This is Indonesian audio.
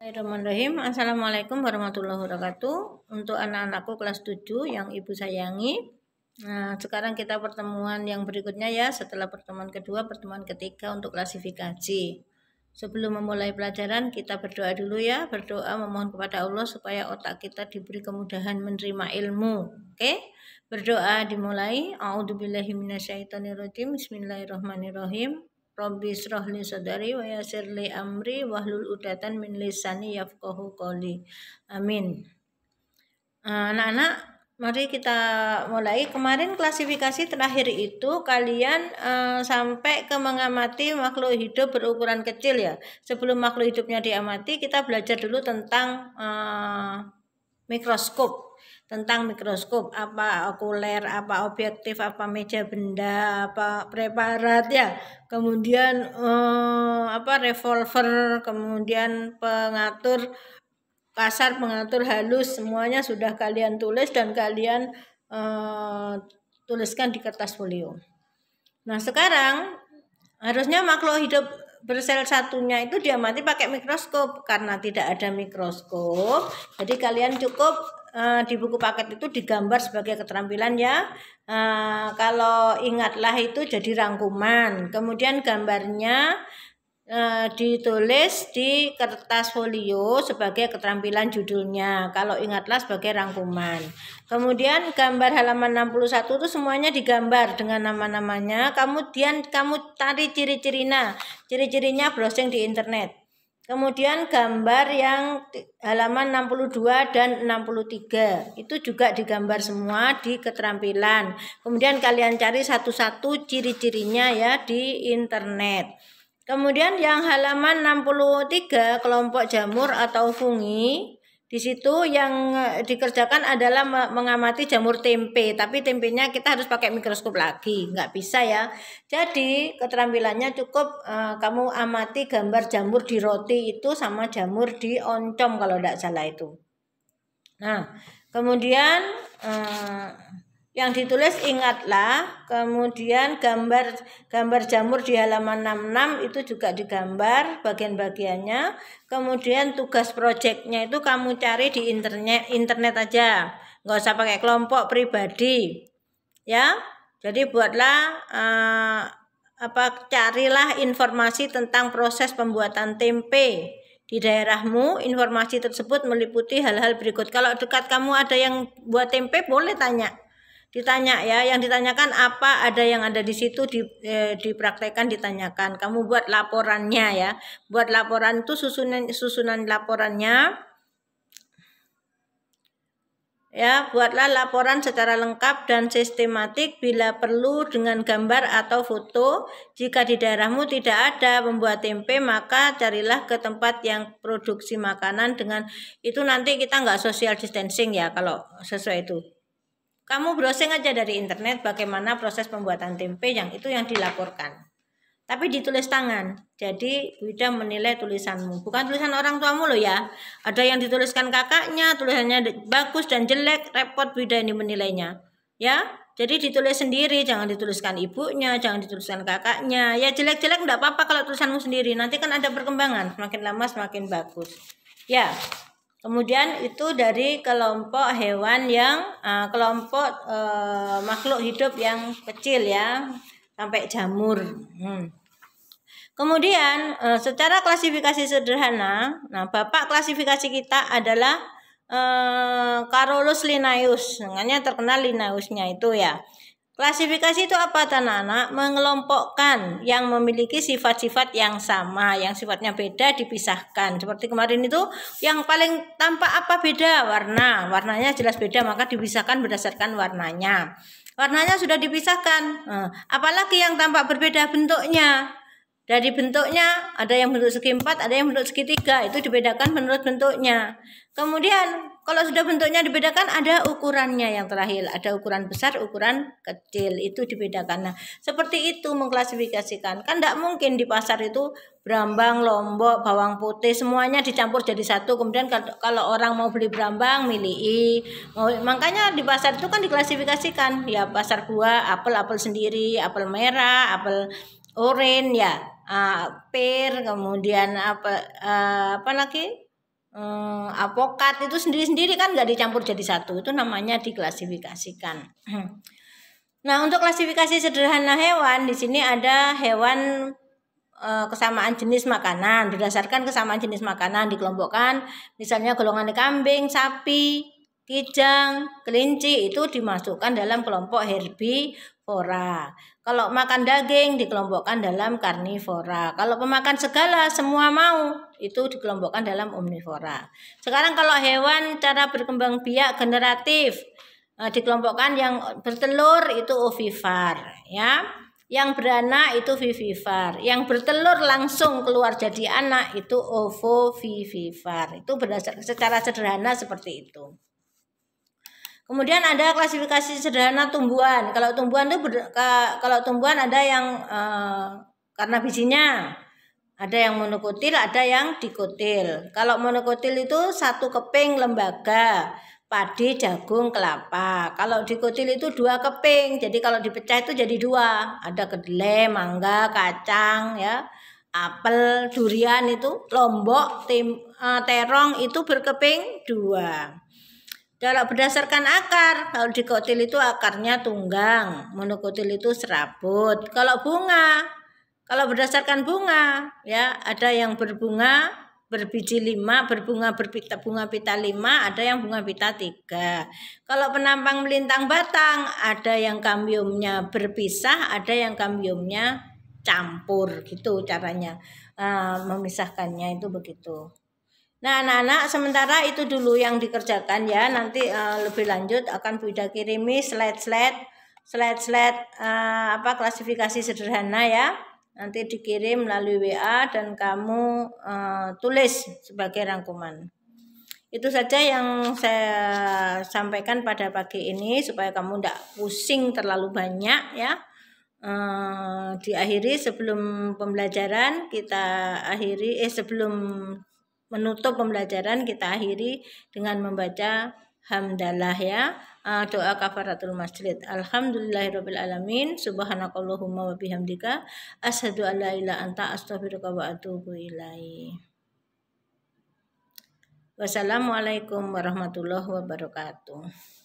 Bismillahirrahmanirrahim. Assalamualaikum warahmatullahi wabarakatuh. Untuk anak-anakku kelas 7 yang ibu sayangi. Nah, sekarang kita pertemuan yang berikutnya ya, setelah pertemuan kedua, pertemuan ketiga untuk klasifikasi. Sebelum memulai pelajaran, kita berdoa dulu ya. Berdoa memohon kepada Allah supaya otak kita diberi kemudahan menerima ilmu. Oke? Berdoa dimulai. A'udzubillahi minasyaitonirrajim. Bismillahirrahmanirrahim. Rabbi shrah li sadri wa yassir li amri wahlul 'uqdatam min lisani yafqahu qawli. Amin. Anak-anak, mari kita mulai. Kemarin klasifikasi terakhir itu kalian sampai ke mengamati makhluk hidup berukuran kecil ya. Sebelum makhluk hidupnya diamati, kita belajar dulu tentang mikroskop. Tentang mikroskop, apa okuler, apa objektif, apa meja benda, apa preparat ya. Kemudian revolver, kemudian pengatur kasar, pengatur halus, semuanya sudah kalian tulis dan kalian tuliskan di kertas folio. Nah, sekarang harusnya makhluk hidup bersel satunya itu diamati pakai mikroskop. Karena tidak ada mikroskop, jadi kalian cukup di buku paket itu digambar sebagai keterampilan ya. Kalau ingatlah itu jadi rangkuman. Kemudian gambarnya ditulis di kertas folio sebagai keterampilan judulnya. Kalau ingatlah sebagai rangkuman. Kemudian gambar halaman 61 itu semuanya digambar dengan nama-namanya. Kemudian kamu cari ciri-cirinya browsing di internet. Kemudian gambar yang halaman 62 dan 63 itu juga digambar semua di keterampilan. Kemudian kalian cari satu-satu ciri-cirinya ya di internet. Kemudian yang halaman 63 kelompok jamur atau fungi, di situ yang dikerjakan adalah mengamati jamur tempe, tapi tempenya kita harus pakai mikroskop lagi, nggak bisa ya. Jadi keterampilannya cukup kamu amati gambar jamur di roti itu sama jamur di oncom kalau tidak salah itu. Nah, kemudian yang ditulis ingatlah, kemudian gambar jamur di halaman 66 itu juga digambar bagian-bagiannya. Kemudian tugas proyeknya itu kamu cari di internet aja, nggak usah pakai kelompok pribadi ya. Jadi buatlah carilah informasi tentang proses pembuatan tempe di daerahmu. Informasi tersebut meliputi hal-hal berikut. Kalau dekat kamu ada yang buat tempe, boleh ditanya ya. Yang ditanyakan apa, ada yang ada di situ dipraktekkan, ditanyakan. Kamu buat laporannya ya. Buat laporan itu susunan laporannya ya. Buatlah laporan secara lengkap dan sistematik, bila perlu dengan gambar atau foto. Jika di daerahmu tidak ada pembuat tempe, maka carilah ke tempat yang produksi makanan. Dengan itu nanti kita nggak social distancing ya kalau sesuai itu. Kamu browsing aja dari internet bagaimana proses pembuatan tempe, yang itu yang dilaporkan. Tapi ditulis tangan. Jadi Wida menilai tulisanmu, bukan tulisan orang tuamu loh ya. Ada yang dituliskan kakaknya, tulisannya bagus dan jelek, repot Wida ini menilainya. Ya, jadi ditulis sendiri, jangan dituliskan ibunya, jangan dituliskan kakaknya. Ya jelek-jelek enggak apa-apa kalau tulisanmu sendiri. Nanti kan ada perkembangan, semakin lama semakin bagus. Ya. Kemudian itu dari kelompok hewan yang kelompok makhluk hidup yang kecil ya, sampai jamur. Kemudian secara klasifikasi sederhana, nah bapak klasifikasi kita adalah Carolus Linnaeus, makanya terkenal Linnaeusnya itu ya. Klasifikasi itu apa anak-anak? Mengelompokkan yang memiliki sifat-sifat yang sama, yang sifatnya beda dipisahkan. Seperti kemarin itu yang paling tampak apa beda? Warnanya jelas beda, maka dipisahkan berdasarkan warnanya. Warnanya sudah dipisahkan. Apalagi yang tampak berbeda? Bentuknya. Dari bentuknya ada yang bentuk segi 4, ada yang bentuk segitiga, itu dibedakan menurut bentuknya. Kemudian kalau sudah bentuknya dibedakan, ada ukurannya yang terakhir, ada ukuran besar, ukuran kecil, itu dibedakan. Nah, seperti itu mengklasifikasikan. Kan tidak mungkin di pasar itu brambang, lombok, bawang putih semuanya dicampur jadi satu. Kemudian kalau orang mau beli brambang, milih I. Makanya di pasar itu kan diklasifikasikan. Ya pasar buah, apel sendiri, apel merah, apel oranye ya. Pear, kemudian apa lagi apokat itu sendiri-sendiri kan nggak dicampur jadi satu, itu namanya diklasifikasikan. Nah, untuk klasifikasi sederhana hewan di sini ada hewan kesamaan jenis makanan, berdasarkan kesamaan jenis makanan dikelompokkan, misalnya golongan kambing, sapi, kijang, kelinci itu dimasukkan dalam kelompok herbivora. Kalau makan daging dikelompokkan dalam karnivora. Kalau pemakan segala semua mau itu dikelompokkan dalam omnivora. Sekarang kalau hewan cara berkembang biak generatif dikelompokkan yang bertelur itu ovivar ya. Yang beranak itu vivipar, yang bertelur langsung keluar jadi anak itu ovovivipar. Itu berdasarkan secara sederhana seperti itu. Kemudian ada klasifikasi sederhana tumbuhan. Kalau tumbuhan itu ada yang karena bijinya, ada yang monokotil, ada yang dikotil. Kalau monokotil itu satu keping lembaga, padi, jagung, kelapa. Kalau dikotil itu 2 keping. Jadi kalau dipecah itu jadi 2. Ada kedelai, mangga, kacang, ya, apel, durian itu, lombok, terong itu berkeping 2. Kalau berdasarkan akar, kalau dikotil itu akarnya tunggang, monokotil itu serabut. Kalau berdasarkan bunga, ya ada yang berbunga berbiji 5, bunga pita 5, ada yang bunga pita 3. Kalau penampang melintang batang, ada yang kambiumnya berpisah, ada yang kambiumnya campur, gitu caranya memisahkannya itu begitu. Nah, anak-anak sementara itu dulu yang dikerjakan ya. Nanti lebih lanjut akan Bu Ida kirimi slide-slide klasifikasi sederhana ya. Nanti dikirim melalui WA dan kamu tulis sebagai rangkuman. Itu saja yang saya sampaikan pada pagi ini supaya kamu tidak pusing terlalu banyak ya. Diakhiri sebelum pembelajaran kita akhiri sebelum menutup pembelajaran kita akhiri dengan membaca hamdalah ya, doa kafaratul masjid. Alhamdulillahirabbil alamin, subhanakallahumma wa bihamdika asyhadu an la ilaha anta astaghfiruka wa atubu ilaik. Wassalamualaikum warahmatullahi wabarakatuh.